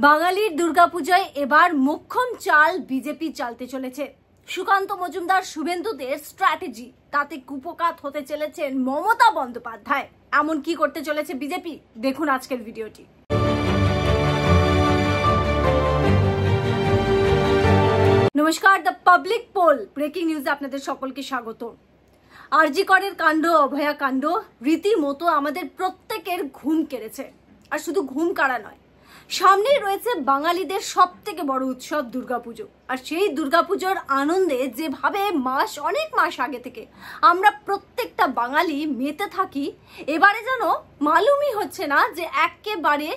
বাঙালির দুর্গাপূজায় এবার মোক্ষম চাল বিজেপি চালতে চলেছে। সুকান্ত মজুমদার শুভেন্দুদের স্ট্র্যাটেজি, তাতে কুপকাত হতে চলেছেন মমতা বন্দ্যোপাধ্যায়। এমন কি করতে চলেছে বিজেপি, দেখুন আজকের ভিডিওটি। নমস্কার, দ্য পাবলিক পোল ব্রেকিং নিউজে আপনাদের সকলকে স্বাগত। আরজি করের কাণ্ড, অভয়া কাণ্ড রীতিমতো আমাদের প্রত্যেকের ঘুম কেড়েছে। আর শুধু ঘুম কাড়া নয়, সামনেই রয়েছে বাঙালিদের সব থেকে বড় উৎসব দুর্গাপুজো। আর সেই দুর্গাপুজোর আনন্দে যেভাবে অনেক মাস আগে থেকে আমরা প্রত্যেকটা বাঙালি মেতে থাকি, এবারে যেন মালুমই হচ্ছে না যে একেবারে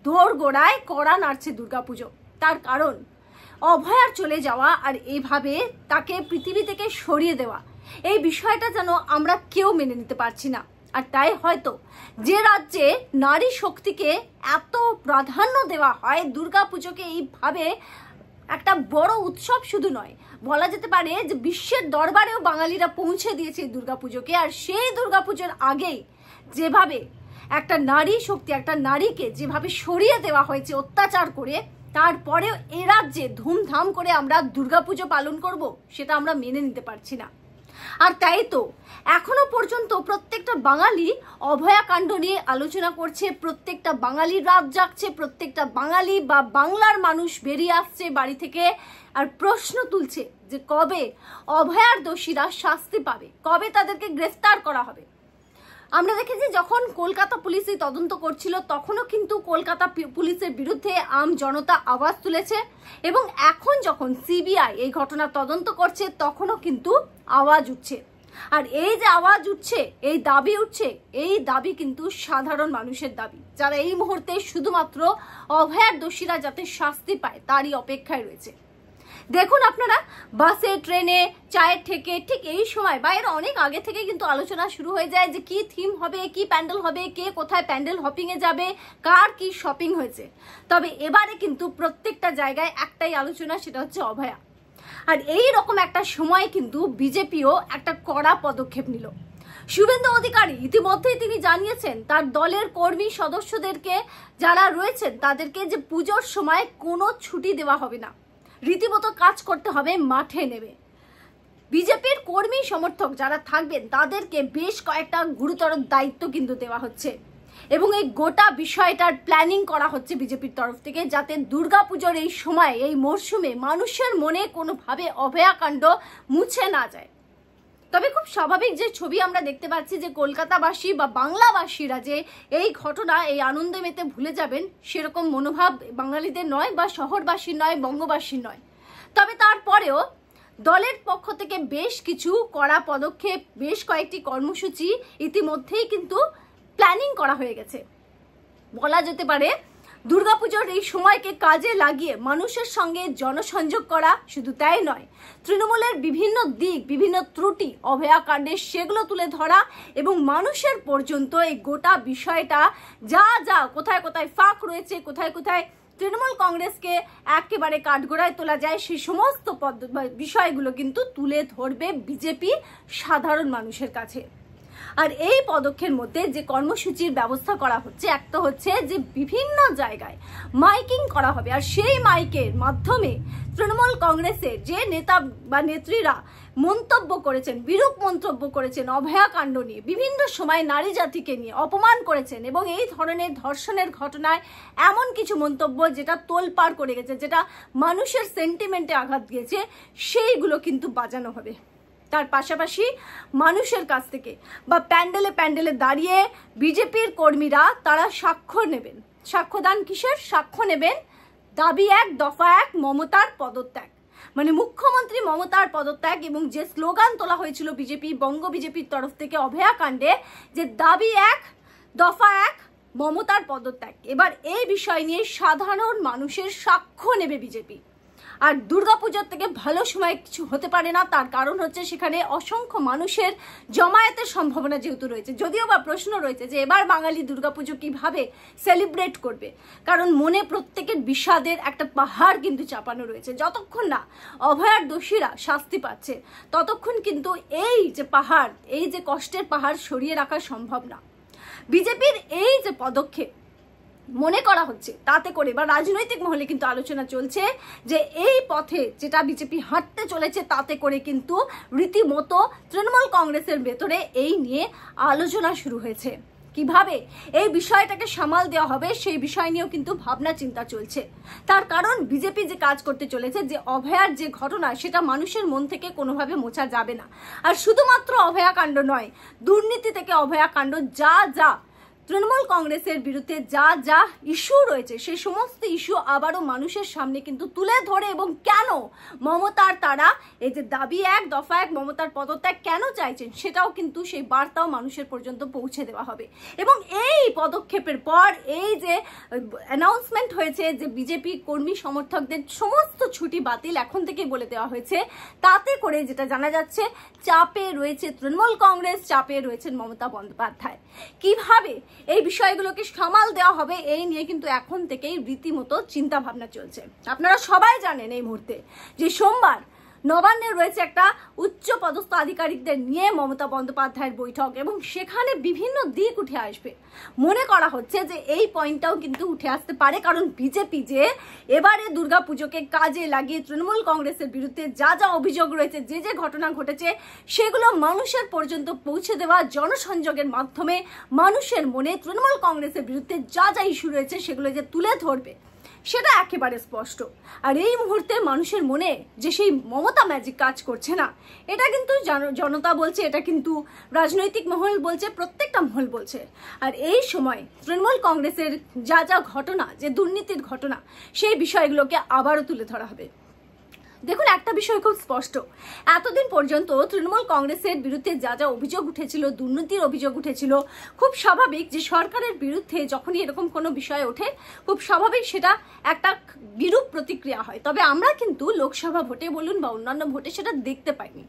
দোরগোড়ায় কড়া নাড়ছে দুর্গাপুজো। তার কারণ অভয়ার চলে যাওয়া আর এইভাবে তাকে পৃথিবী থেকে সরিয়ে দেওয়া, এই বিষয়টা যেন আমরা কেউ মেনে নিতে পারছি না। আর তাই হয়তো যে রাজ্যে নারী শক্তিকে এত প্রাধান্য দেওয়া হয়, দুর্গাপুজোকে এইভাবে একটা বড় উৎসব শুধু নয়, বলা যেতে পারে যে বিশ্বের দরবারেও বাঙালিরা পৌঁছে দিয়েছে দুর্গাপুজোকে। আর সেই দুর্গাপুজোর আগেই যেভাবে একটা নারী শক্তি, একটা নারীকে যেভাবে সরিয়ে দেওয়া হয়েছে অত্যাচার করে, তারপরেও এ রাজ্যে ধুমধাম করে আমরা দুর্গাপুজো পালন করব, সেটা আমরা মেনে নিতে পারছি না। আর তাই তো এখনো পর্যন্ত প্রত্যেকটা বাঙালি অভয়া কাণ্ড নিয়ে আলোচনা করছে, প্রত্যেকটা বাঙালি রাত জাগছে, প্রত্যেকটা বাঙালি বা বাংলার মানুষ বেরিয়ে আসছে বাড়ি থেকে আর প্রশ্ন তুলছে যে কবে অভয়ার দোষীরা শাস্তি পাবে, কবে তাদেরকে গ্রেফতার করা হবে। আমরা দেখেছি যখন কলকাতা পুলিশ তদন্ত করছিল, তখনও কিন্তু কলকাতা পুলিশের বিরুদ্ধে আম জনতা আওয়াজ তুলেছে, এবং এখন যখন সিবিআই এই ঘটনা তদন্ত করছে তখনও কিন্তু আওয়াজ উঠছে। আর এই যে আওয়াজ উঠছে, এই দাবি উঠছে, এই দাবি কিন্তু সাধারণ মানুষের দাবি, যারা এই মুহূর্তে শুধুমাত্র অভয়ার দোষীরা যাতে শাস্তি পায় তারই অপেক্ষায় রয়েছে। দেখুন আপনারা, বাসে, ট্রেনে, চায়ের ঠেকে ঠিক এই সময় বা এর অনেক আগে থেকে কিন্তু আলোচনা শুরু হয়ে যায় যে কি থিম হবে, কি প্যান্ডেল হবে, কে কোথায় প্যান্ডেল হপিং এ যাবে, কার কি শপিং হয়েছে। তবে এবারে কিন্তু প্রত্যেকটা জায়গায় একটাই আলোচনা, সেটা হচ্ছে অভয়া। আর এই রকম একটা সময় কিন্তু বিজেপিও একটা কড়া পদক্ষেপ নিল। শুভেন্দু অধিকারী ইতিমধ্যেই তিনি জানিয়েছেন তার দলের কর্মী সদস্যদেরকে যারা রয়েছেন তাদেরকে যে পুজোর সময় কোনো ছুটি দেওয়া হবে না, রীতিমতো কাজ করতে হবে, মাঠে নেবে। বিজেপির কর্মী সমর্থক যারা থাকবেন তাদেরকে বেশ কয়েকটা গুরুতর দায়িত্ব কিন্তু দেওয়া হচ্ছে, এবং এই গোটা বিষয়টার প্ল্যানিং করা হচ্ছে বিজেপির তরফ থেকে, যাতে দুর্গাপুজোর এই সময়, এই মরশুমে মানুষের মনে কোনোভাবে অভয়াকাণ্ড মুছে না যায়। তবে খুব স্বাভাবিক যে ছবি আমরা দেখতে পাচ্ছি যে কলকাতাবাসী বা বাংলাবাসীরা যে এই ঘটনা, এই আনন্দে মেতে ভুলে যাবেন, সেরকম মনোভাব বাঙালিদের নয়, বা শহরবাসীর নয়, বঙ্গবাসীর নয়। তবে তারপরেও দলের পক্ষ থেকে বেশ কিছু কড়া পদক্ষেপ, বেশ কয়েকটি কর্মসূচি ইতিমধ্যেই কিন্তু প্ল্যানিং করা হয়ে গেছে। বলা যেতে পারে দুর্গাপুজোর এই সময়কে কাজে লাগিয়ে মানুষের সঙ্গে জনসংযোগ করা, শুধু তাই নয়, তৃণমূলের বিভিন্ন দিক, বিভিন্ন ত্রুটি অভয়া কাণ্ডের সেগুলো তুলে ধরা, এবং মানুষের পর্যন্ত এই গোটা বিষয়টা যা যা কোথায় কোথায় ফাঁক রয়েছে, কোথায় কোথায় তৃণমূল কংগ্রেসকে একেবারে কাঠগড়ায় তোলা যায়, সেই সমস্ত বিষয়গুলো কিন্তু তুলে ধরবে বিজেপি সাধারণ মানুষের কাছে। আর এই পদক্ষেপের মধ্যে যে কর্মসূচির ব্যবস্থা করা হচ্ছে, একটা হচ্ছে যে বিভিন্ন জায়গায় মাইকিং করা হবে, আর সেই মাইকের মাধ্যমে তৃণমূল কংগ্রেসের যে নেতা বা নেত্রীরা মন্তব্য করেছেন, বিরূপ মন্তব্য করেছেন অভয়া কাণ্ড নিয়ে, বিভিন্ন সময় নারী জাতিকে নিয়ে অপমান করেছেন, এবং এই ধরনের ধর্ষণের ঘটনায় এমন কিছু মন্তব্য যেটা তোলপাড় করে গেছে, যেটা মানুষের সেন্টিমেন্টে আঘাত দিয়েছে, সেইগুলো কিন্তু বাজানো হবে। তার পাশাপাশি মানুষের কাছ থেকে বা প্যান্ডেলে প্যান্ডেলে দাঁড়িয়ে বিজেপির কর্মীরা তারা সাক্ষ্য নেবেন। সাক্ষ্যদান কিসের? সাক্ষ্য নেবেন দাবি 1, দফা 1, মমতার পদত্যাগ। মানে মুখ্যমন্ত্রী মমতার পদত্যাগ, এবং যে স্লোগান তোলা হয়েছিল বিজেপি, বঙ্গ বিজেপির তরফ থেকে অভয়া কাণ্ডে, যে দাবি 1, দফা 1, মমতার পদত্যাগ। এবার এই বিষয় নিয়ে সাধারণ মানুষের সাক্ষ্য নেবে বিজেপি। আর দুর্গাপূজার থেকে ভালো সময় কিছু হতে পারে না, তার কারণ হচ্ছে সেখানে অসংখ্য মানুষের জমায়েতের সম্ভাবনা যেহেতু রয়েছে। যদিও বা প্রশ্ন রয়েছে যে এবার বাঙালি দুর্গাপুজো কিভাবে সেলিব্রেট করবে, কারণ মনে প্রত্যেকের বিষাদের একটা পাহাড় কিন্তু চাপানো রয়েছে। যতক্ষণ না অভয়ার দোষীরা শাস্তি পাচ্ছে, ততক্ষণ কিন্তু এই যে পাহাড়, এই যে কষ্টের পাহাড় সরিয়ে রাখা সম্ভব না। বিজেপির এই যে পদক্ষেপ, মনে করা হচ্ছে তাতে করে বা রাজনৈতিক মহলে কিন্তু আলোচনা চলছে যে এই পথে যেটা বিজেপি হাঁটতে চলেছে তাতে করে কিন্তু রীতিমতো তৃণমূল কংগ্রেসের ভেতরে এই নিয়ে আলোচনা শুরু হয়েছে। কিভাবে এই বিষয়টাকে সামাল দেওয়া হবে সেই বিষয় নিয়েও কিন্তু ভাবনা চিন্তা চলছে। তার কারণ বিজেপি যে কাজ করতে চলেছে, যে অভয়ার যে ঘটনা, সেটা মানুষের মন থেকে কোনোভাবে মোছা যাবে না। আর শুধুমাত্র অভয়াকাণ্ড নয়, দুর্নীতি থেকে অভয়াকাণ্ড, যা যা তৃণমূল কংগ্রেসের বিরুদ্ধে যা যা ইস্যু রয়েছে সেই সমস্ত ইস্যু আবারও মানুষের সামনে কিন্তু তুলে ধরে এবং কেন মমতার তারা এই যে দাবি 1 দফা 1 মমতার পদত্যাগ কেন চাইছেন সেটাও কিন্তু সেই বার্তাও মানুষের পর্যন্ত পৌঁছে দেওয়া হবে। এবং এই পদক্ষেপের পর এই যে অ্যানাউন্সমেন্ট হয়েছে যে বিজেপি কর্মী সমর্থকদের সমস্ত ছুটি বাতিল এখন থেকে বলে দেওয়া হয়েছে, তাতে করে যেটা জানা যাচ্ছে চাপে রয়েছে তৃণমূল কংগ্রেস, চাপে রয়েছেন মমতা বন্দ্যোপাধ্যায়। কিভাবে এই বিষয়গুলোকে সামাল দেওয়া হবে এই নিয়ে কিন্তু এখন থেকেই রীতিমতো চিন্তা ভাবনা চলছে। আপনারা সবাই জানেন এই মুহূর্তে যে সোমবার নবান্নে রয়েছে একটা উচ্চ পদস্থ আধিকারিকদের নিয়ে মমতা বন্দ্যোপাধ্যায়ের বৈঠক এবং সেখানে বিভিন্ন দিক উঠে আসবে। মনে করা হচ্ছে যে এই পয়েন্টটাও কিন্তু উঠে আসতে পারে, কারণ বিজেপি যে এবারে দুর্গাপুজোকে কাজে লাগিয়ে তৃণমূল কংগ্রেসের বিরুদ্ধে যা যা অভিযোগ রয়েছে, যে যে ঘটনা ঘটেছে সেগুলো মানুষের পর্যন্ত পৌঁছে দেওয়া, জনসংযোগের মাধ্যমে মানুষের মনে তৃণমূল কংগ্রেসের বিরুদ্ধে যা যা ইস্যু রয়েছে সেগুলো যে তুলে ধরবে সেটা একেবারে স্পষ্ট। আর এই মুহূর্তে মানুষের মনে যে সেই মমতা ম্যাজিক কাজ করছে না, এটা কিন্তু জনতা বলছে, এটা কিন্তু রাজনৈতিক মহল বলছে, প্রত্যেকটা মহল বলছে। আর এই সময় তৃণমূল কংগ্রেসের যা যা ঘটনা, যে দুর্নীতির ঘটনা, সেই বিষয়গুলোকে আবারও তুলে ধরা হবে। দেখুন, একটা বিষয় খুব স্পষ্ট, এতদিন পর্যন্ত তৃণমূল কংগ্রেসের বিরুদ্ধে যা যা অভিযোগ উঠেছিল, দুর্নীতির অভিযোগ উঠেছিল, খুব স্বাভাবিক যে সরকারের বিরুদ্ধে যখনই এরকম কোনো বিষয় ওঠে খুব স্বাভাবিক সেটা একটা বিরূপ প্রতিক্রিয়া হয়। তবে আমরা কিন্তু লোকসভা ভোটে বলুন বা অন্যান্য ভোটে সেটা দেখতে পাইনি।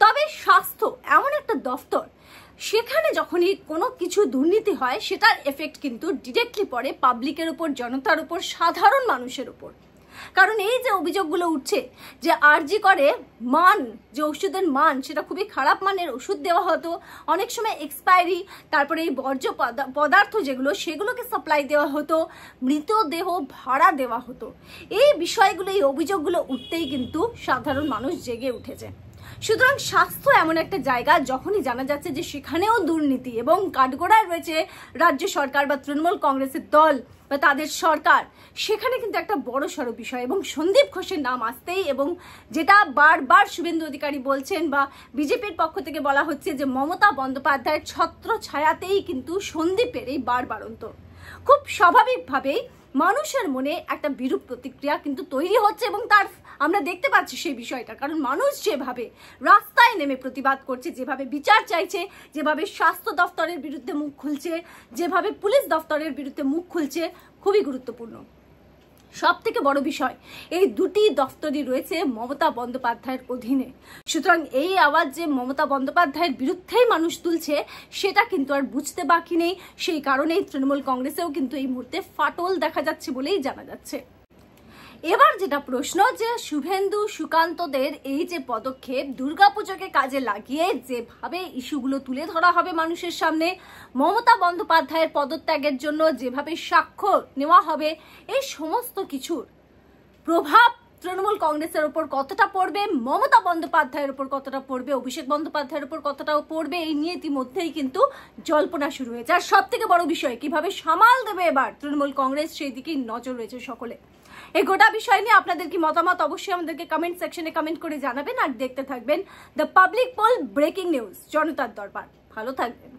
তবে স্বাস্থ্য এমন একটা দফতর, সেখানে যখনই কোনো কিছু দুর্নীতি হয় সেটার এফেক্ট কিন্তু ডিরেক্টলি পড়ে পাবলিকের উপর, জনতার উপর, সাধারণ মানুষের উপর। কারণ এই যে অভিযোগগুলো উঠছে যে আরজি করে মান, যে ওষুধের মান, সেটা খুবই খারাপ মানের ওষুধ দেওয়া হতো, অনেক সময় এক্সপায়ারি, তারপরে এই বর্জ্য পদার্থ যেগুলো সেগুলোকে সাপ্লাই দেওয়া হতো, মৃতদেহ ভাড়া দেওয়া হতো, এই বিষয়গুলো, এই অভিযোগগুলো উঠতেই কিন্তু সাধারণ মানুষ জেগে উঠেছে। সুতরাং স্বাস্থ্য এমন একটা জায়গা, যখনই জানা যাচ্ছে যে সেখানেও দুর্নীতি এবং কাঠগড়ায় রয়েছে রাজ্য সরকার বা তৃণমূল কংগ্রেসের দল বা তাদের সরকার, সেখানে কিন্তু একটা বড় সড়ো বিষয়। এবং সন্দীপ ঘোষের নাম আসতেই, এবং যেটা বারবার শুভেন্দু অধিকারী বলছেন বা বিজেপির পক্ষ থেকে বলা হচ্ছে যে মমতা বন্দ্যোপাধ্যায়ের ছত্র ছায়াতেই কিন্তু সন্দীপের এই বারবারন্ত, খুব স্বাভাবিকভাবেই মানুষের মনে একটা বিরূপ প্রতিক্রিয়া কিন্তু তৈরি হচ্ছে এবং তার আমরা দেখতে পাচ্ছি সেই বিষয়টা। কারণ মানুষ যেভাবে রাস্তায় নেমে প্রতিবাদ করছে, যেভাবে বিচার চাইছে, যেভাবে স্বাস্থ্য দফতরের বিরুদ্ধে মুখ খুলছে, যেভাবে পুলিশ দফতরের বিরুদ্ধে মুখ খুলছে, খুবই গুরুত্বপূর্ণ। সব থেকে বড় বিষয়, এই দুটি দফতরই রয়েছে মমতা বন্দ্যোপাধ্যায়ের অধীনে। সুতরাং এই আওয়াজ যে মমতা বন্দ্যোপাধ্যায়ের বিরুদ্ধেই মানুষ তুলছে সেটা কিন্তু আর বুঝতে বাকি নেই। সেই কারণেই তৃণমূল কংগ্রেসেও কিন্তু এই মুহূর্তে ফাটল দেখা যাচ্ছে বলেই জানা যাচ্ছে। এবার যেটা প্রশ্ন, যে শুভেন্দু সুকান্তদের এই যে পদক্ষেপ, দুর্গাপুজোকে কাজে লাগিয়ে যেভাবে ইস্যুগুলো তুলে ধরা হবে মানুষের সামনে, মমতা বন্দ্যোপাধ্যায়ের পদত্যাগের জন্য যেভাবে সাক্ষ্য নেওয়া হবে, এই সমস্ত কিছুর প্রভাব তৃণমূল কংগ্রেসের উপর কতটা পড়বে, মমতা বন্দ্যোপাধ্যায়ের উপর কতটা পড়বে, অভিষেক বন্দ্যোপাধ্যায়ের উপর কতটা পড়বে, এই নিয়ে ইতিমধ্যেই কিন্তু জল্পনা শুরু হয়েছে। আর সব থেকে বড় বিষয়, কিভাবে সামাল দেবে এবার তৃণমূল কংগ্রেস, সেই দিকেই নজর রয়েছে সকলে। এই গোটা বিষয় নিয়ে আপনাদের কি মতামত অবশ্যই আমাদেরকে কমেন্ট সেকশনে কমেন্ট করে জানাবেন। আর দেখতে থাকবেন the public pole, breaking news, জনতার দরবার। ভালো থাকবেন।